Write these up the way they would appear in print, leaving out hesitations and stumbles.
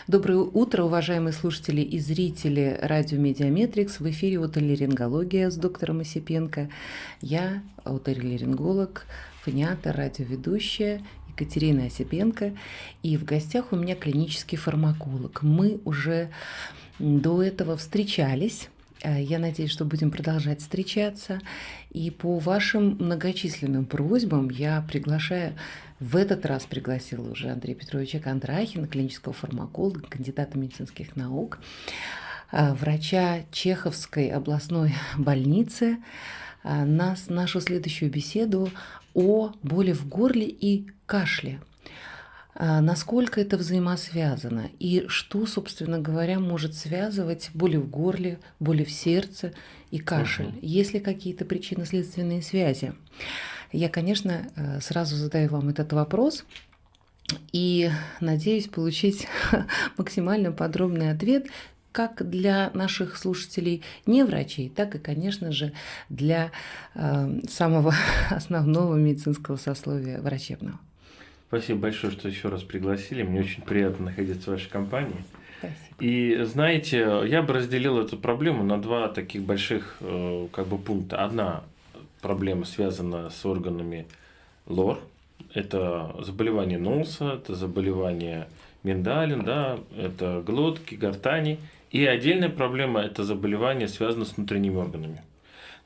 Доброе утро, уважаемые слушатели и зрители радио Медиаметрикс. В эфире отоларингология с доктором Осипенко. Я отоларинголог, фониатор, радиоведущая Екатерина Осипенко. И в гостях у меня клинический фармаколог. Мы уже до этого встречались. Я надеюсь, что будем продолжать встречаться. И по вашим многочисленным просьбам я в этот раз пригласила уже Андрея Петровича Кондрахина, клинического фармаколога, кандидата медицинских наук, врача Чеховской областной больницы, на нашу следующую беседу о боли в горле и кашле. Насколько это взаимосвязано и что, собственно говоря, может связывать боли в горле, боли в сердце и кашель? Есть ли какие-то причинно-следственные связи? Я, конечно, сразу задаю вам этот вопрос и надеюсь получить максимально подробный ответ как для наших слушателей не врачей, так и, конечно же, для самого основного медицинского сословия врачебного. Спасибо большое, что еще раз пригласили. Мне очень приятно находиться в вашей компании. Спасибо. И знаете, я бы разделил эту проблему на два таких больших пункта. Одна проблема связана с органами лор. Это заболевание носа, это заболевание миндалин, да, это глотки, гортани. И отдельная проблема – это заболевание, связанное с внутренними органами.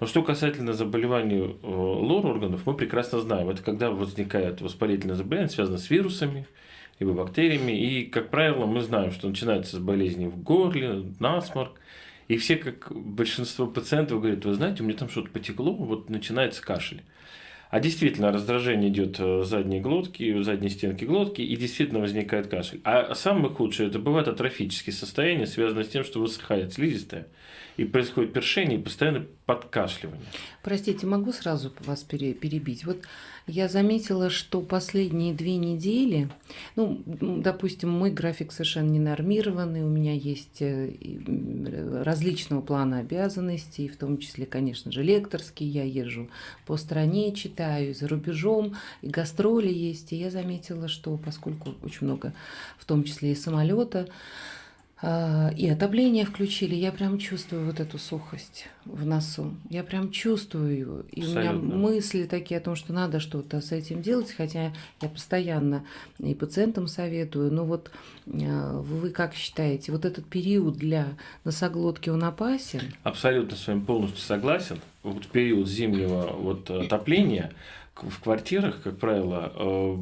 Но что касательно заболеваний лор органов, мы прекрасно знаем, это когда возникает воспалительное заболевание, связанное с вирусами, либо бактериями. И, как правило, мы знаем, что начинается с болезней в горле, насморк. И все, как большинство пациентов, говорят: вы знаете, у меня там что-то потекло, вот начинается кашель. А действительно, раздражение идет в задней глотке, в задней стенке глотки, и действительно возникает кашель. А самое худшее – это бывает атрофические состояния, связанные с тем, что высыхает слизистая, и происходит першение и постоянное подкашливание. Простите, могу сразу вас перебить? Вот я заметила, что последние 2 недели, допустим, мой график совершенно ненормированный, у меня есть различного плана обязанностей, в том числе, конечно же, лекторские, я езжу по стране, читаю, и за рубежом, и гастроли есть, и я заметила, что поскольку очень много, в том числе и самолета, и отопление включили, я прям чувствую вот эту сухость в носу. Я прям чувствую ее. И Абсолютно. У меня мысли такие о том, что надо что-то с этим делать, хотя я постоянно и пациентам советую. Но вот вы как считаете, вот этот период для носоглотки, он опасен? Абсолютно с вами полностью согласен. Вот в период зимнего отопления в квартирах, как правило,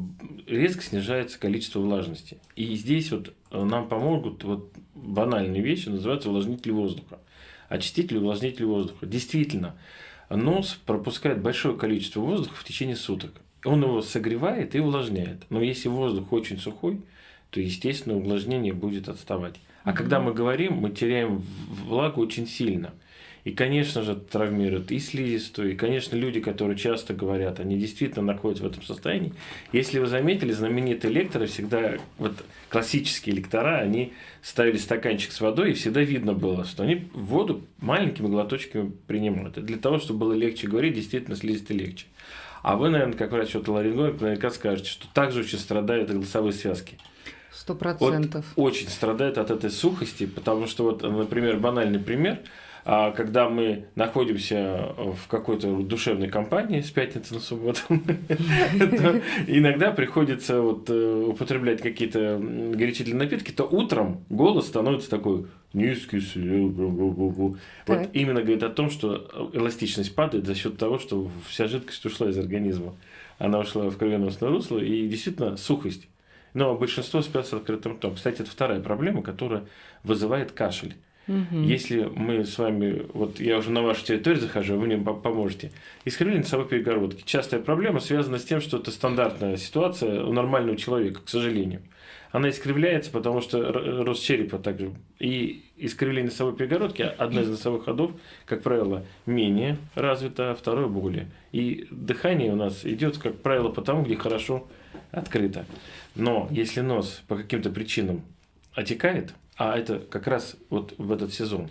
резко снижается количество влажности. И здесь нам помогут банальные вещи, называются увлажнители воздуха. Очиститель и увлажнитель воздуха. Действительно, нос пропускает большое количество воздуха в течение суток. Он его согревает и увлажняет. Но если воздух очень сухой, то, естественно, увлажнение будет отставать. А когда мы говорим, мы теряем влагу очень сильно. И, конечно же, травмируют и слизистую, и, конечно, люди, которые часто говорят, они действительно находятся в этом состоянии. Если вы заметили, знаменитые лекторы всегда, классические лектора, они ставили стаканчик с водой, и всегда видно было, что они воду маленькими глоточками принимают. Это для того, чтобы было легче говорить, действительно слизистой легче. А вы, наверное, как врач-отоларинголог, наверняка скажете, что также очень страдают и голосовые связки. 100%. Очень страдают от этой сухости, потому что, например, банальный пример – когда мы находимся в какой-то душевной компании с пятницы на субботу, иногда приходится употреблять какие-то горячительные напитки, то утром голос становится такой низкий. Именно говорит о том, что эластичность падает за счет того, что вся жидкость ушла из организма. Она ушла в кровеносное русло, и действительно сухость. Но большинство спят с открытым ртом. Кстати, это вторая проблема, которая вызывает кашель. Если мы с вами, я уже на вашу территорию захожу, вы мне поможете. Искривление носовой перегородки. Частая проблема связана с тем, что это стандартная ситуация у нормального человека, к сожалению. Она искривляется, потому что рост черепа также. И искривление носовой перегородки – одно из носовых ходов, как правило, менее развито, а второе – более. И дыхание у нас идет, как правило, по тому, где хорошо открыто. Но если нос по каким-то причинам отекает, а это как раз в этот сезон,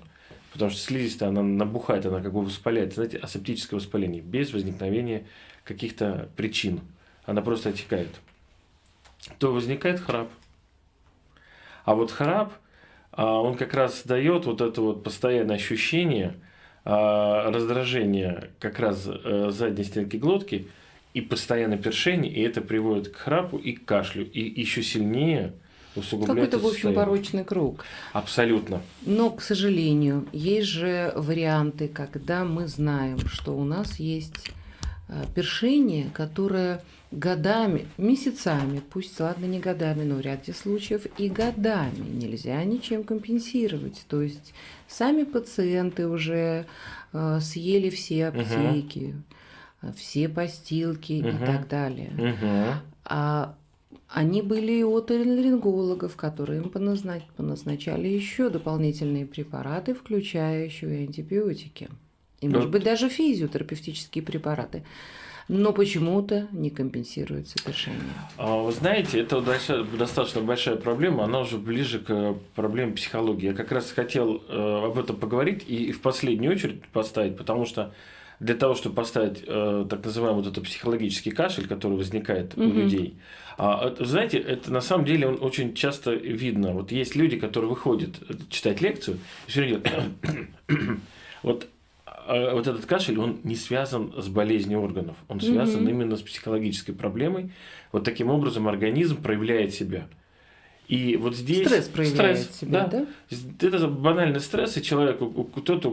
потому что слизистая, она набухает, она как бы воспаляет, знаете, асептическое воспаление, без возникновения каких-то причин. Она просто отекает. То возникает храп. А вот храп, он как раз дает вот это вот постоянное ощущение раздражения как раз задней стенки глотки и постоянное першение, и это приводит к храпу и к кашлю, и еще сильнее усугубляет Какой-то, это в общем, состояние. порочный круг. Абсолютно. Но, к сожалению, есть же варианты, когда мы знаем, что у нас есть першение, которое годами, месяцами, пусть, ладно, не годами, но в ряде случаев и годами нельзя ничем компенсировать. То есть сами пациенты уже съели все аптеки, все постилки и так далее. А они были и от отоларингологов, которые им поназначали еще дополнительные препараты, включая еще и антибиотики. И, может быть, даже физиотерапевтические препараты. Но почему-то не компенсируется першение. Вы знаете, это достаточно большая проблема, она уже ближе к проблеме психологии. Я как раз хотел об этом поговорить и в последнюю очередь поставить, потому что для того, чтобы поставить так называемый вот этот психологический кашель, который возникает у людей, знаете, это на самом деле он очень часто видно. Вот есть люди, которые выходят читать лекцию, и все время делают вот этот кашель, он не связан с болезнью органов, он связан именно с психологической проблемой. Вот таким образом организм проявляет себя. И вот здесь стресс проявляет себя, да? Это банальный стресс, и человек, у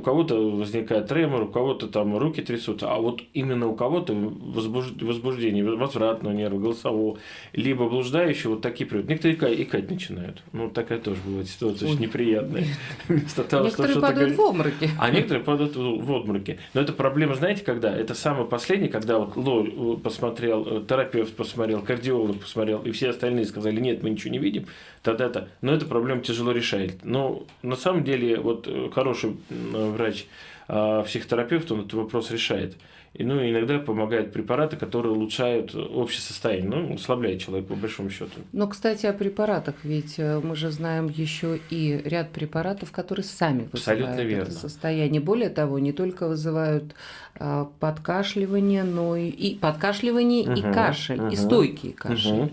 кого-то возникает тремор, у кого-то там руки трясутся, а вот именно у кого-то возбуждение возвратного нерва, голосового, либо блуждающего, вот такие приводят. Некоторые икать начинают. Ну, такая тоже бывает ситуация очень неприятная. Некоторые падают в обмороки. А некоторые падают в обмороки. Но это проблема, знаете, когда? Это самое последнее, когда вот посмотрел, терапевт посмотрел, кардиолог посмотрел, и все остальные сказали, нет, мы ничего не видим. Тогда-то, но эту проблему тяжело решает. Но на самом деле вот хороший врач, психотерапевт, он этот вопрос решает. И, иногда помогают препараты, которые улучшают общее состояние, ослабляют человека по большому счету. Но, кстати, о препаратах, ведь мы же знаем еще и ряд препаратов, которые сами вызывают это состояние. Более того, не только вызывают подкашливание, но и подкашливание, и кашель, и стойкий кашель.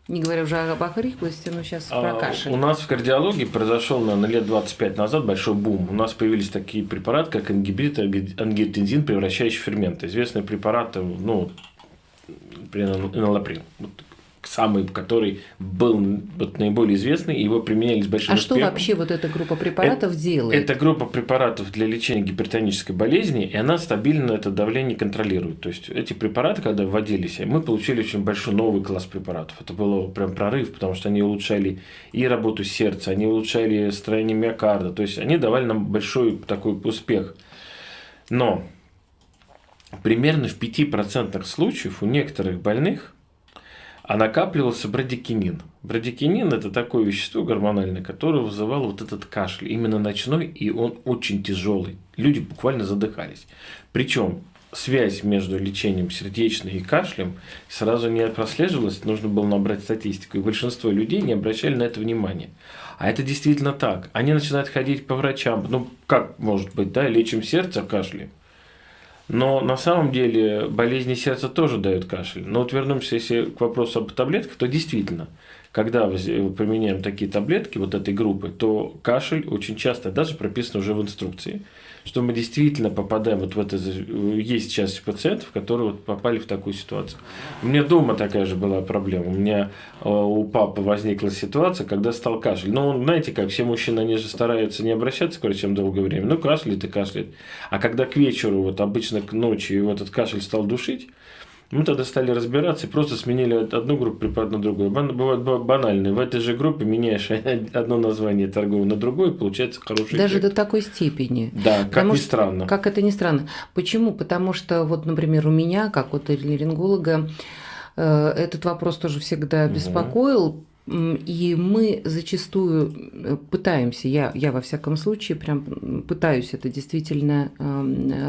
Не говоря уже об охриплости, но сейчас про кашель. У нас в кардиологии произошел, наверное, лет 25 назад большой бум. У нас появились такие препараты, как ингибитор ангиотензин, превращающий ферменты. Известные препараты, энолаприл. Самый, который был наиболее известный, его применяли с большим успехом. А что вообще вот эта группа препаратов делает? Это группа препаратов для лечения гипертонической болезни, и она стабильно это давление контролирует. То есть эти препараты, когда вводились, мы получили очень большой новый класс препаратов. Это был прям прорыв, потому что они улучшали и работу сердца, они улучшали строение миокарда, то есть они давали нам большой такой успех. Но примерно в 5% случаев у некоторых больных накапливался брадикинин. Брадикинин – это такое вещество гормональное, которое вызывало вот этот кашель, именно ночной, и он очень тяжелый. Люди буквально задыхались. Причем связь между лечением сердечной и кашлем сразу не прослеживалась, нужно было набрать статистику, и большинство людей не обращали на это внимания. А это действительно так. Они начинают ходить по врачам. Как может быть, да, лечим сердце, кашляем. Но на самом деле болезни сердца тоже дают кашель. Но вот вернемся если к вопросу об таблетках, то действительно, когда мы применяем такие таблетки вот этой группы, то кашель очень часто, даже прописано уже в инструкции, что мы действительно попадаем вот в это. Есть часть пациентов, которые вот попали в такую ситуацию. У меня дома такая же была проблема. У меня у папы возникла ситуация, когда стал кашель. Но знаете, как все мужчины, они же стараются не обращаться к врачам долгое время. Кашляет и кашляет. А когда к вечеру, вот обычно к ночи, его этот кашель стал душить, мы тогда стали разбираться и просто сменили одну группу препаратов на другую. Бывает банальные. В этой же группе меняешь одно название торговое на другое, и получается хороший Даже эффект. до такой степени. Да, как ни странно. Как это ни странно. Почему? Потому что, вот, например, у меня, как у отоларинголога, этот вопрос тоже всегда беспокоил. И мы зачастую пытаемся, я во всяком случае прям пытаюсь это действительно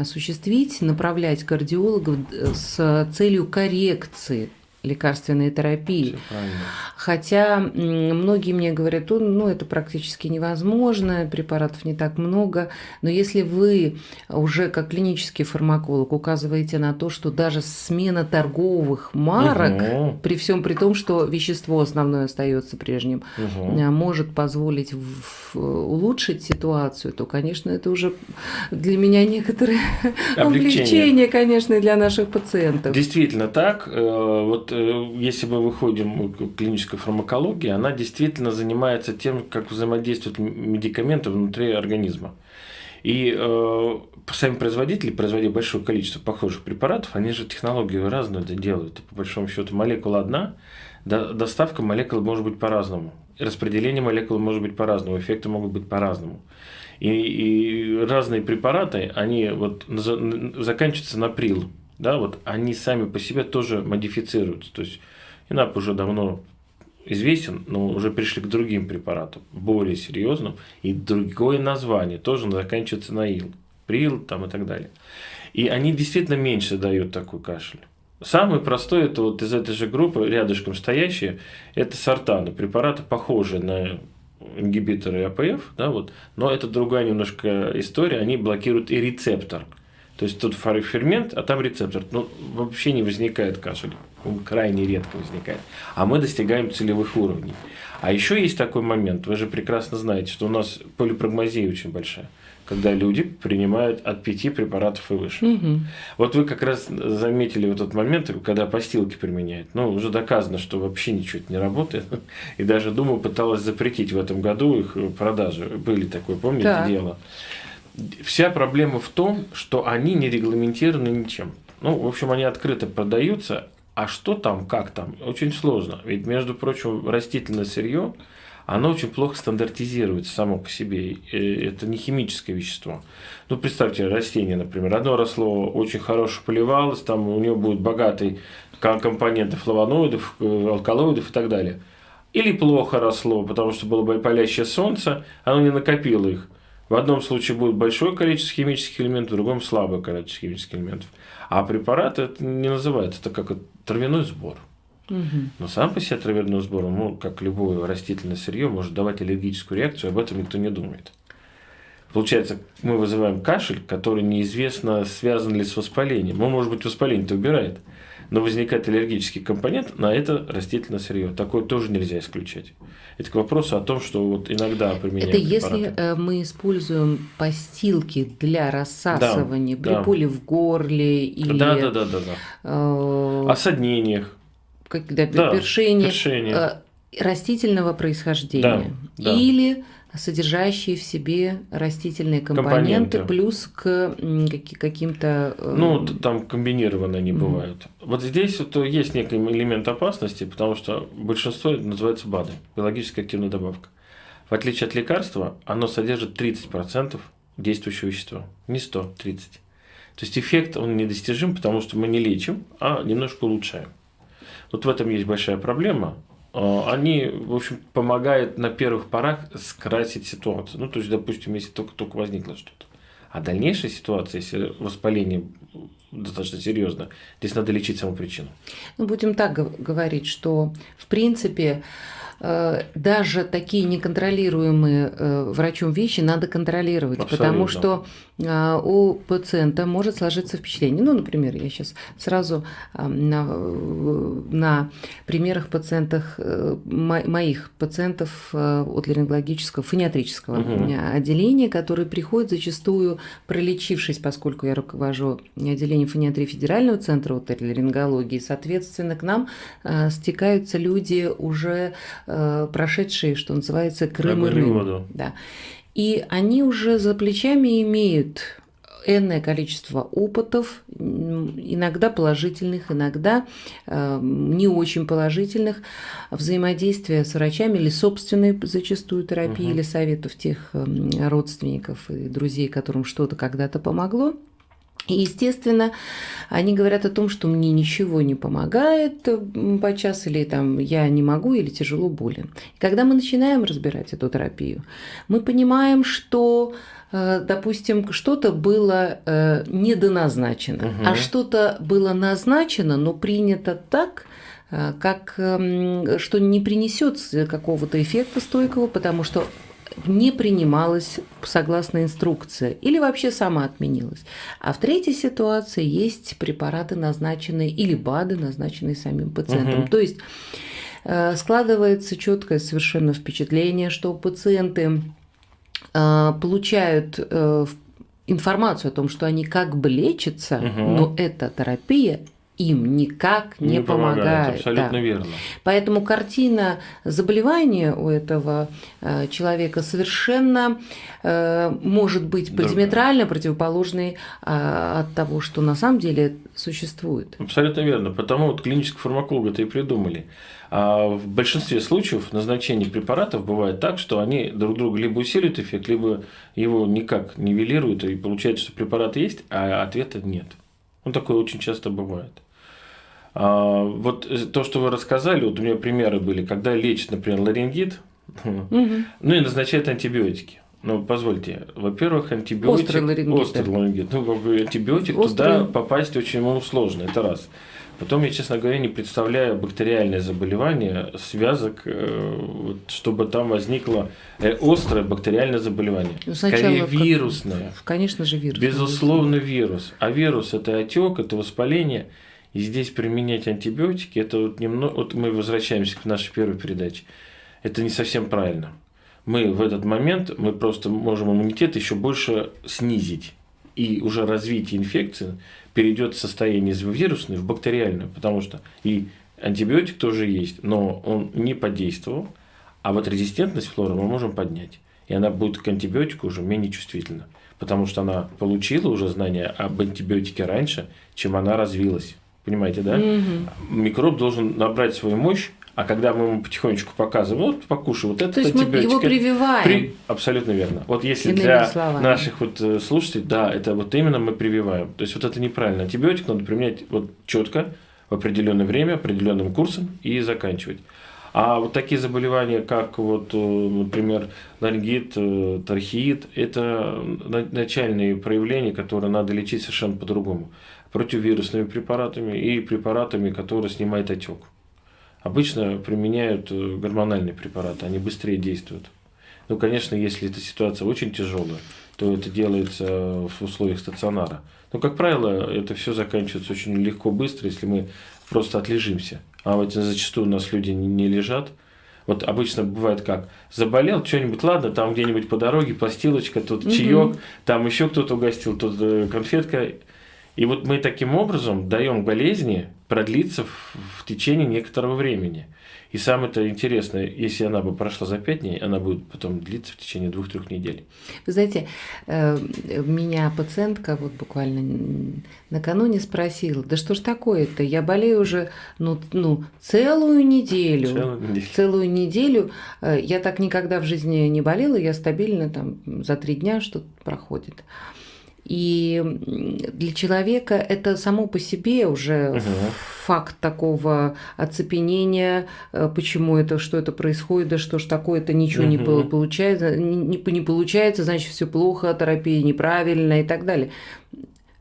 осуществить, направлять кардиологов с целью коррекции лекарственной терапии. Всё правильно. Хотя многие мне говорят, ну, это практически невозможно, препаратов не так много. Но если вы уже как клинический фармаколог указываете на то, что даже смена торговых марок, при всем при том, что вещество основное остается прежним, может позволить улучшить ситуацию, то, конечно, это уже для меня некоторое облегчение, конечно, и для наших пациентов. Действительно так. Вот если мы выходим к клинической фармакологии, она действительно занимается тем, как взаимодействуют медикаменты внутри организма. И сами производители, производя большое количество похожих препаратов, они же технологию разную делают. По большому счету молекула одна, доставка молекул может быть по-разному. Распределение молекул может быть по-разному, эффекты могут быть по-разному. И разные препараты, они вот заканчиваются на прил. Да, вот они сами по себе тоже модифицируются. То есть ИНАП уже давно известен, но уже пришли к другим препаратам, более серьезным, и другое название тоже заканчивается на ил, прил там и так далее. И они действительно меньше дают такой кашель. Самый простой, это вот из этой же группы, рядышком стоящие, это сортаны, препараты, похожие на ингибиторы АПФ, да, вот, но это другая немножко история, они блокируют и рецептор. То есть тут фермент, а там рецептор. Ну, вообще не возникает кашель. Он крайне редко возникает. А мы достигаем целевых уровней. А еще есть такой момент. Вы же прекрасно знаете, что у нас полипрагмазия очень большая. Когда люди принимают от 5 препаратов и выше. Вот вы как раз заметили вот этот момент, когда постилки применяют. Ну, уже доказано, что вообще ничего не работает. И даже Дума пыталась запретить в этом году их продажи. Были такое, помните, дело? Вся проблема в том, что они не регламентированы ничем. Ну, в общем, они открыто продаются, а что там, как там, очень сложно. Ведь, между прочим, растительное сырье, оно очень плохо стандартизируется само по себе. Это не химическое вещество. Ну, представьте, растение, например, одно росло, очень хорошо поливалось, там у него будет богатый компоненты флавоноидов, алкалоидов и так далее. Или плохо росло, потому что было палящее солнце, оно не накопило их. В одном случае будет большое количество химических элементов, в другом слабое количество химических элементов. А препараты это не называется, это как травяной сбор. Но сам по себе травяной сбор, ну, как любое растительное сырье, может давать аллергическую реакцию, об этом никто не думает. Получается, мы вызываем кашель, который неизвестно, связан ли с воспалением. Он, может быть, воспаление-то убирает, но возникает аллергический компонент на это растительное сырье. Такое тоже нельзя исключать. Это к вопросу о том, что вот иногда применяем это препараты. Если мы используем постилки для рассасывания при боли в горле или осаднениях, першения растительного происхождения или содержащие в себе растительные компоненты плюс к каким-то… Ну, там комбинированные они бывают. Вот здесь вот есть некий элемент опасности, потому что большинство называется БАДы, биологически активная добавка. В отличие от лекарства, оно содержит 30% действующего вещества, не 100, 30. То есть эффект он недостижим, потому что мы не лечим, а немножко улучшаем. Вот в этом есть большая проблема. Они, в общем, помогают на первых порах скрасить ситуацию. Ну, то есть, допустим, если только возникло что-то. А дальнейшая ситуация, если воспаление достаточно серьезно, здесь надо лечить саму причину. Ну, будем так говорить, что, в принципе, даже такие неконтролируемые врачом вещи надо контролировать, абсолютно. Потому что у пациента может сложиться впечатление. Ну, например, я сейчас сразу на примерах моих пациентов от ларингологического, фониатрического отделения, которые приходят зачастую, пролечившись, поскольку я руковожу отделением фониатрии Федерального центра отоларингологии, соответственно, к нам стекаются люди уже прошедшие, что называется, Крым и Рым. Да. И они уже за плечами имеют энное количество опытов, иногда положительных, иногда не очень положительных, взаимодействия с врачами или собственной зачастую терапии, или советов тех родственников и друзей, которым что-то когда-то помогло. И, естественно, они говорят о том, что мне ничего не помогает подчас, или там я не могу, или тяжело болен. И когда мы начинаем разбирать эту терапию, мы понимаем, что, допустим, что-то было недоназначено, а что-то было назначено, но принято так, что не принесет какого-то эффекта стойкого, потому что не принималась согласно инструкции или вообще сама отменилась. А в третьей ситуации есть препараты, назначенные, или БАДы, назначенные самим пациентом. То есть складывается четкое совершенно впечатление, что пациенты получают информацию о том, что они как бы лечатся, но эта терапия им никак не помогает. Абсолютно верно. Поэтому картина заболевания у этого человека совершенно может быть диаметрально противоположной от того, что на самом деле существует. Абсолютно верно. Потому вот клинические фармакологи это и придумали. А в большинстве случаев назначение препаратов бывает так, что они друг друга либо усиливают эффект, либо его никак нивелируют, и получается, что препарат есть, а ответа нет. Ну, такое очень часто бывает. Вот то, что вы рассказали, вот у меня примеры были, когда лечат, например, ларингит, ну и назначают антибиотики. Ну, позвольте, во-первых, антибиотик... Острый ларингит. Ну, антибиотик туда попасть очень сложно, это раз. Потом я, честно говоря, не представляю бактериальное заболевание, связок, чтобы там возникло острое бактериальное заболевание. Скорее вирусное. Конечно же, вирус. Безусловно, вирус. А вирус – это отек, это воспаление. И здесь применять антибиотики, это вот немного, вот мы возвращаемся к нашей первой передаче, это не совсем правильно. Мы в этот момент, мы просто можем иммунитет еще больше снизить. И уже развитие инфекции перейдет в состояние из вирусной в бактериальную, потому что и антибиотик тоже есть, но он не подействовал, а вот резистентность флоры мы можем поднять. И она будет к антибиотику уже менее чувствительна, потому что она получила уже знания об антибиотике раньше, чем она развилась. Понимаете, да? Микроб должен набрать свою мощь, а когда мы ему потихонечку показываем, вот покушай вот этот антибиотик. То есть мы его прививаем. Абсолютно верно. Вот если для наших вот слушателей, да, это вот именно мы прививаем. То есть вот это неправильно. Антибиотик надо применять вот четко, в определенное время, определенным курсом и заканчивать. А вот такие заболевания, как вот, например, ларингит, трахеит, это начальные проявления, которые надо лечить совершенно по-другому. Противовирусными препаратами и препаратами, которые снимают отек. Обычно применяют гормональные препараты, они быстрее действуют. Ну, конечно, если эта ситуация очень тяжелая, то это делается в условиях стационара. Но, как правило, это все заканчивается очень легко, быстро, если мы просто отлежимся. А вот зачастую у нас люди не лежат. Вот обычно бывает как: заболел, что-нибудь, ладно, там где-нибудь по дороге постилочка, тут чаек, там еще кто-то угостил, тут конфетка. И вот мы таким образом даем болезни продлиться в течение некоторого времени. И самое-то интересное, если она бы прошла за 5 дней, она будет потом длиться в течение 2-3 недель. Вы знаете, меня пациентка вот буквально накануне спросила: да что ж такое-то, я болею уже целую неделю. Целую неделю. Я так никогда в жизни не болела, я стабильно там за 3 дня что-то проходит. И для человека это само по себе уже факт такого оцепенения, почему это, что это происходит, да что ж такое-то, ничего не получается, не получается, значит, все плохо, терапия неправильная и так далее.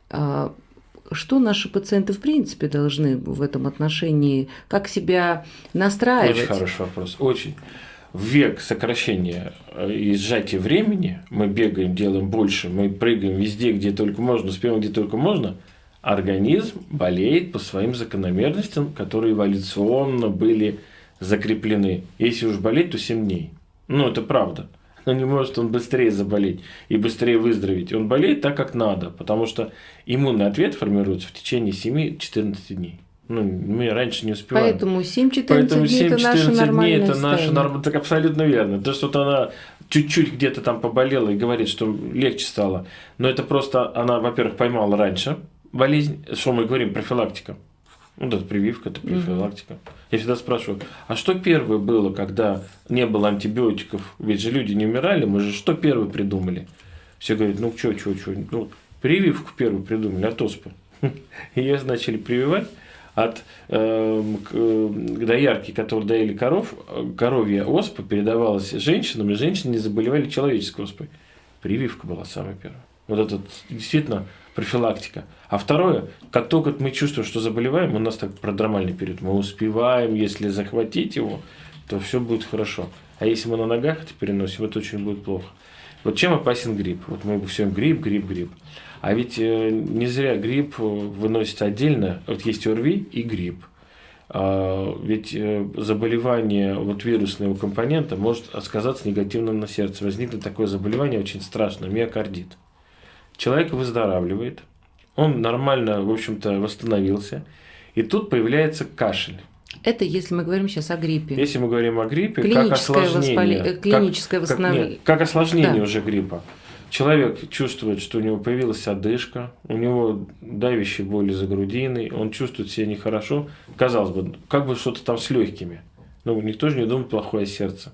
Что наши пациенты в принципе должны в этом отношении, как себя настраивать? Очень хороший вопрос, очень. В век сокращения и сжатия времени, мы бегаем, делаем больше, мы прыгаем везде, где только можно, успеем, где только можно, организм болеет по своим закономерностям, которые эволюционно были закреплены. Если уж болеть, то 7 дней. Ну, это правда. Но не может он быстрее заболеть и быстрее выздороветь. Он болеет так, как надо, потому что иммунный ответ формируется в течение 7-14 дней. Ну, мы раньше не успеваем. Поэтому 7-14 дней – это наше нормальное состояние. Так абсолютно верно. То, что вот она чуть-чуть где-то там поболела и говорит, что легче стало. Но это просто она, во-первых, поймала раньше болезнь. Что мы говорим? Профилактика. Вот это прививка, это профилактика. Я всегда спрашиваю, а что первое было, когда не было антибиотиков? Ведь же люди не умирали, мы же что первое придумали? Все говорят, ну что, ну, прививку первую придумали от оспы. Ее начали прививать. От доярки, которые доили коров, коровья оспа передавалась женщинам, и женщины не заболевали человеческой оспой. Прививка была самая первая. Вот это действительно профилактика. А второе, как только мы чувствуем, что заболеваем, у нас так продромальный период, мы успеваем, если захватить его, то все будет хорошо. А если мы на ногах это переносим, это очень будет плохо. Вот чем опасен грипп? Вот мы всем грипп. А ведь не зря грипп выносится отдельно. Вот есть ОРВИ и грипп. Ведь заболевание вот вирусного компонента может сказаться негативно на сердце. Возникнет такое заболевание очень страшное, миокардит. Человек выздоравливает, он нормально, в общем-то, восстановился, и тут появляется кашель. Это если мы говорим сейчас о гриппе. Если мы говорим о гриппе, как осложнение, клиническое восстановление. Как осложнение уже гриппа. Человек чувствует, что у него появилась одышка, у него давящие боли за грудиной, он чувствует себя нехорошо. Казалось бы, как бы что-то там с легкими. Но никто же не думает плохое сердце.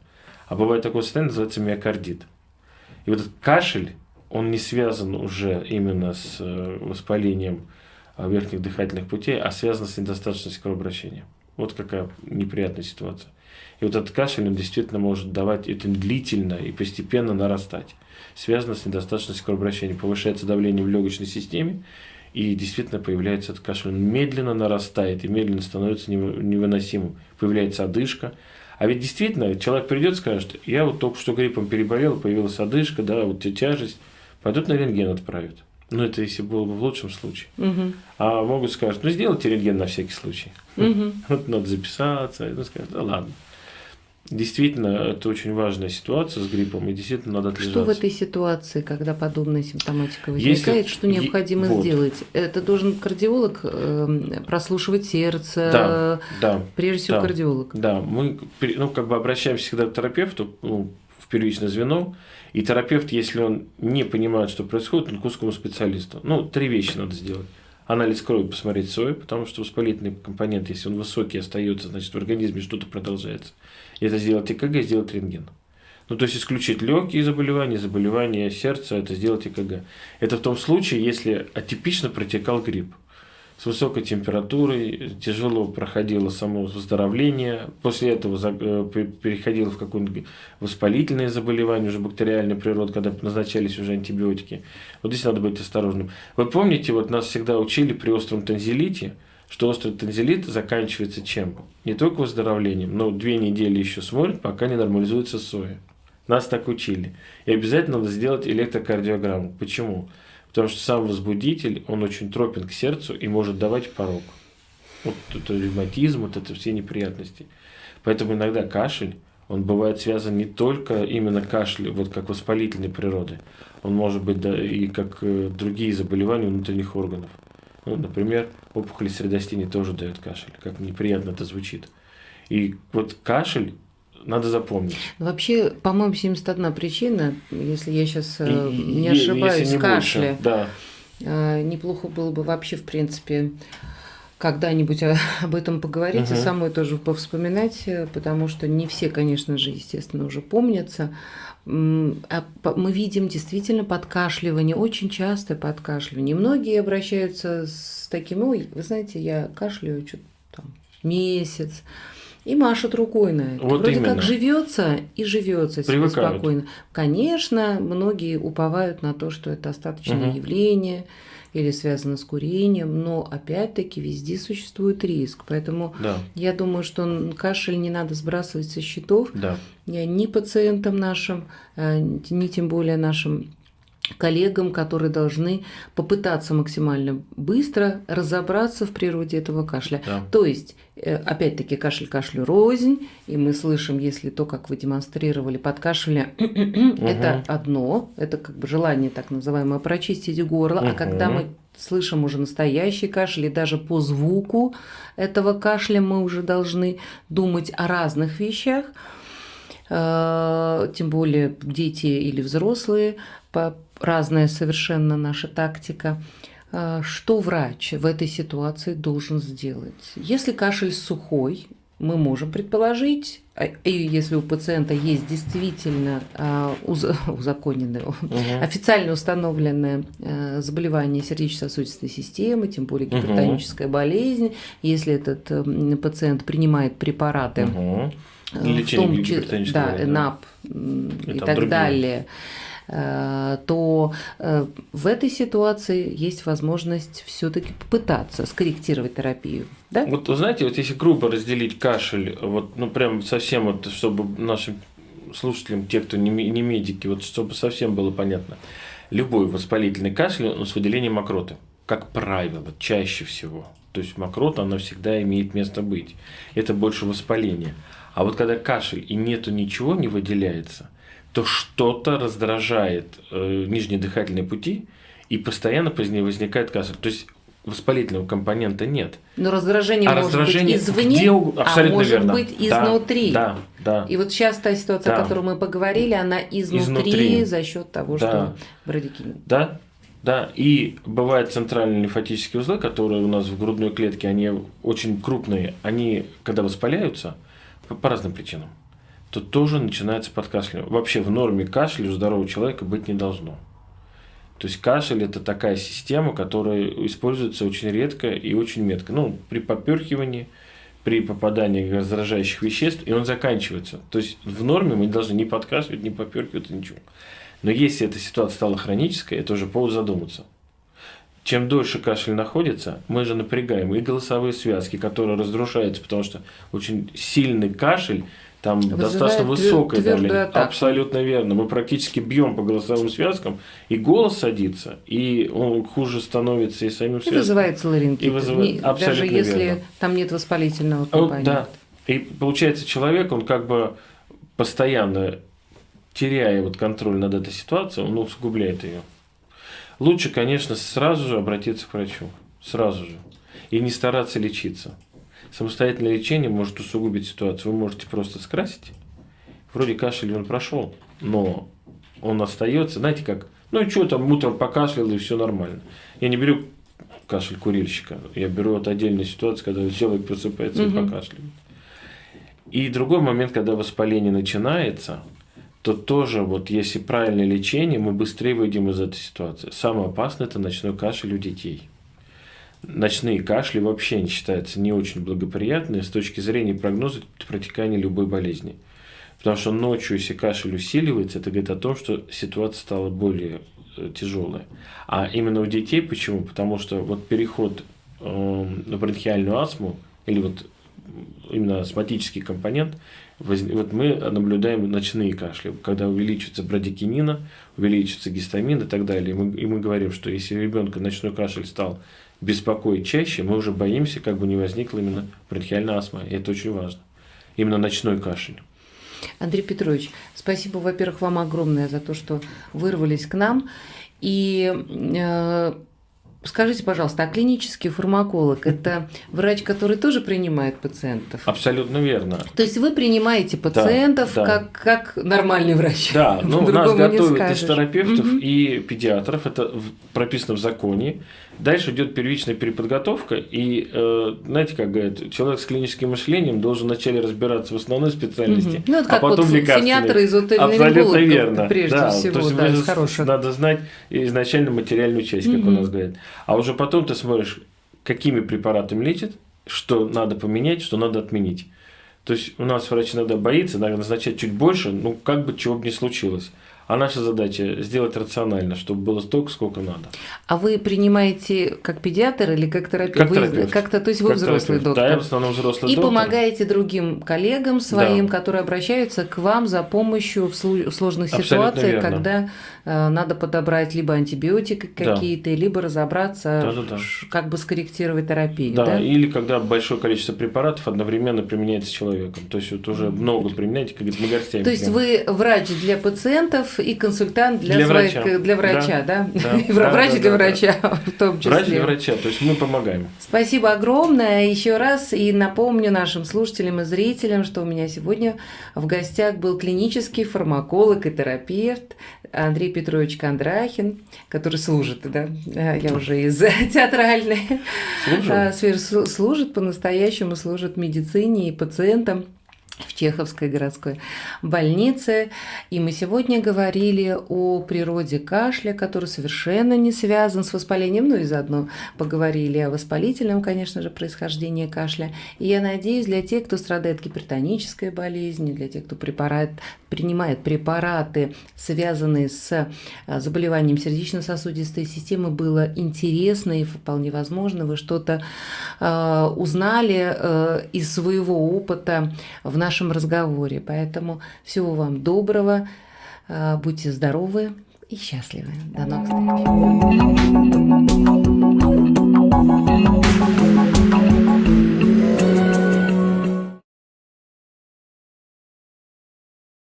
А бывает такое состояние, называется миокардит. И вот этот кашель, он не связан уже именно с воспалением верхних дыхательных путей, а связан с недостаточностью кровообращения. Вот какая неприятная ситуация. И вот этот кашель, он действительно может давать это длительно и постепенно нарастать. Связано с недостаточностью кровообращения. Повышается давление в легочной системе, и действительно появляется этот кашель. Он медленно нарастает и медленно становится невыносимым. Появляется одышка. А ведь действительно, человек придет и скажет, я вот только что гриппом переболел, появилась одышка, да, вот тяжесть, пойдут на рентген отправят. Ну, это если было бы в лучшем случае. Угу. А могут сказать, ну, сделайте рентген на всякий случай. Угу. Вот надо записаться. И скажут, да ладно. Действительно, это очень важная ситуация с гриппом, и действительно надо отлежаться. Что в этой ситуации, когда подобная симптоматика возникает, что необходимо сделать? Это должен кардиолог прослушивать сердце, прежде всего кардиолог. Да, мы обращаемся всегда к терапевту, в первичное звено, и терапевт, если он не понимает, что происходит, он к узкому специалисту. 3 вещи надо сделать. Анализ крови посмотреть сои, потому что воспалительный компонент, если он высокий остается, значит в организме что-то продолжается. И это сделать ЭКГ, сделать рентген. То есть исключить легкие заболевания сердца, это сделать ЭКГ. Это в том случае, если атипично протекал грипп. С высокой температурой, тяжело проходило само выздоровление, после этого переходило в какое-нибудь воспалительное заболевание, уже бактериальной природы, когда назначались уже антибиотики. Вот здесь надо быть осторожным. Вы помните, вот нас всегда учили при остром танзелите, что острый танзелит заканчивается чем? Не только выздоровлением, но 2 недели еще смотрят, пока не нормализуется соя. Нас так учили. И обязательно надо сделать электрокардиограмму. Почему? Потому что сам возбудитель, он очень тропен к сердцу и может давать порог. Вот это ревматизм, вот это все неприятности. Поэтому иногда кашель, он бывает связан не только именно кашель, вот как воспалительной природы. Он может быть и как другие заболевания внутренних органов. Например, опухоли средостения тоже дают кашель. Как неприятно это звучит. И вот кашель надо запомнить. Вообще, по-моему, 71 причина, если я сейчас не ошибаюсь, кашля. Да. Неплохо было бы вообще, в принципе, когда-нибудь об этом поговорить и самой тоже повспоминать, потому что не все, конечно же, естественно, уже помнятся. Мы видим действительно подкашливание, очень частое подкашливание. Многие обращаются с таким, ой, вы знаете, я кашляю что-то там месяц. И машут рукой на это. Вот вроде именно. Как живется себе спокойно. Конечно, многие уповают на то, что это остаточное явление или связано с курением, но опять-таки везде существует риск. Поэтому я думаю, что кашель не надо сбрасывать со счетов ни пациентам нашим, ни тем более нашим коллегам, которые должны попытаться максимально быстро разобраться в природе этого кашля. То есть, опять-таки, кашель кашлю рознь, и мы слышим, если то, как вы демонстрировали, подкашливание, это одно, это как бы желание так называемое прочистить горло, а когда мы слышим уже настоящий кашель, и даже по звуку этого кашля мы уже должны думать о разных вещах, тем более дети или взрослые, разная совершенно наша тактика. Что врач в этой ситуации должен сделать? Если кашель сухой, мы можем предположить, и если у пациента есть действительно узаконенное, официально установленное заболевание сердечно-сосудистой системы, тем более гипертоническая болезнь, если этот пациент принимает препараты, лечение гипертонической болезни, НАП и так далее, то в этой ситуации есть возможность все-таки попытаться скорректировать терапию. Да? Вот вы знаете, вот если грубо разделить кашель, вот, ну прям совсем вот, чтобы нашим слушателям, те, кто не медики, вот чтобы совсем было понятно, любой воспалительный кашель, он с выделением мокроты, как правило, чаще всего. То есть мокрота, она всегда имеет место быть. Это больше воспаление. А вот когда кашель и нету ничего, не выделяется, то что-то раздражает нижние дыхательные пути, и постоянно позднее возникает кашель. То есть воспалительного компонента нет. Но раздражение может быть извне, а может верно. быть изнутри. Да. И вот сейчас та ситуация, о которой мы поговорили, она изнутри. За счет того, что брадикинин. Да, и бывают центральные лимфатические узлы, которые у нас в грудной клетке, они очень крупные, они, когда воспаляются, по разным причинам, то тоже начинается подкашливание. Вообще в норме кашель у здорового человека быть не должно. То есть кашель – это такая система, которая используется очень редко и очень метко. Ну, при поперхивании, при попадании раздражающих веществ, и он заканчивается. То есть в норме мы не должны ни подкашливать, ни поперхивать, ничего. Но если эта ситуация стала хронической, это уже повод задуматься. Чем дольше кашель находится, мы же напрягаем и голосовые связки, которые разрушаются, потому что очень сильный кашель, там достаточно высокое давление. Абсолютно верно. Мы практически бьем по голосовым связкам, и голос садится, и он хуже становится и самим связкам. И вызывается ларингит. Даже если верно. Там нет воспалительного компонента. Да. И получается, человек, он как бы постоянно, теряя вот контроль над этой ситуацией, он усугубляет ее. Лучше, конечно, сразу же обратиться к врачу. Сразу же. И не стараться лечиться. Самостоятельное лечение может усугубить ситуацию. Вы можете просто скрасить. Вроде кашель он прошел, но он остается. Знаете как? Ну и что там, утром покашлял, и все нормально. Я не беру кашель курильщика. Я беру от отдельной ситуации, когда человек просыпается и покашливает. И другой момент, когда воспаление начинается, то тоже, вот если правильное лечение, мы быстрее выйдем из этой ситуации. Самое опасное – это ночной кашель у детей. Ночные кашли вообще не считаются не очень благоприятные с точки зрения прогноза протекания любой болезни. Потому что ночью, если кашель усиливается, это говорит о том, что ситуация стала более тяжелая. А именно у детей почему? Потому что вот переход на бронхиальную астму или вот именно астматический компонент, вот мы наблюдаем ночные кашли, когда увеличивается брадикинина, увеличивается гистамин и так далее. И мы говорим, что если у ребенка ночной кашель стал беспокоить чаще, мы уже боимся, как бы не возникла именно бронхиальная астма. И это очень важно. Именно ночной кашель. Андрей Петрович, спасибо, во-первых, вам огромное за то, что вырвались к нам. И скажите, пожалуйста, а клинический фармаколог – это врач, который тоже принимает пациентов? Абсолютно верно. То есть вы принимаете пациентов как нормальный врач? Да, ну, нас готовят из терапевтов и педиатров, это прописано в законе. Дальше идет первичная переподготовка, и, знаете, как говорят, человек с клиническим мышлением должен вначале разбираться в основной специальности, ну, это как а потом вот лекарственной. Абсолютно верно. Прежде всего, то есть надо знать изначально материальную часть, как у нас говорят. А уже потом ты смотришь, какими препаратами лечат, что надо поменять, что надо отменить. То есть у нас врач иногда боится, надо назначать чуть больше, ну как бы чего бы ни случилось. А наша задача сделать рационально, чтобы было столько, сколько надо. А вы принимаете как педиатр или как терапевт? То есть вы взрослый доктор? Да, я в основном взрослый доктор. И помогаете другим коллегам своим, которые обращаются к вам за помощью в сложных ситуациях, когда надо подобрать либо антибиотики какие-то, либо разобраться, как бы скорректировать терапию. Да, или когда большое количество препаратов одновременно применяется человеком. То есть вот уже много применяете, как говорится, мы горстями. То есть вы врач для пациентов и консультант для врача, да? Врач для врача в том числе. Врач для врача, то есть мы помогаем. Спасибо огромное еще раз. И напомню нашим слушателям и зрителям, что у меня сегодня в гостях был клинический фармаколог и терапевт Андрей Петрович Кондрахин, который служит, да, я уже из театральной сферы, служит по-настоящему, служит медицине и пациентам. в Чеховской городской больнице. И мы сегодня говорили о природе кашля, который совершенно не связан с воспалением, ну и заодно поговорили о воспалительном, конечно же, происхождении кашля. И я надеюсь, для тех, кто страдает гипертонической болезнью, для тех, кто принимает препараты, связанные с заболеванием сердечно-сосудистой системы, было интересно и вполне возможно, вы что-то узнали из своего опыта в нашем разговоре. Поэтому всего вам доброго, будьте здоровы и счастливы. До новых встреч.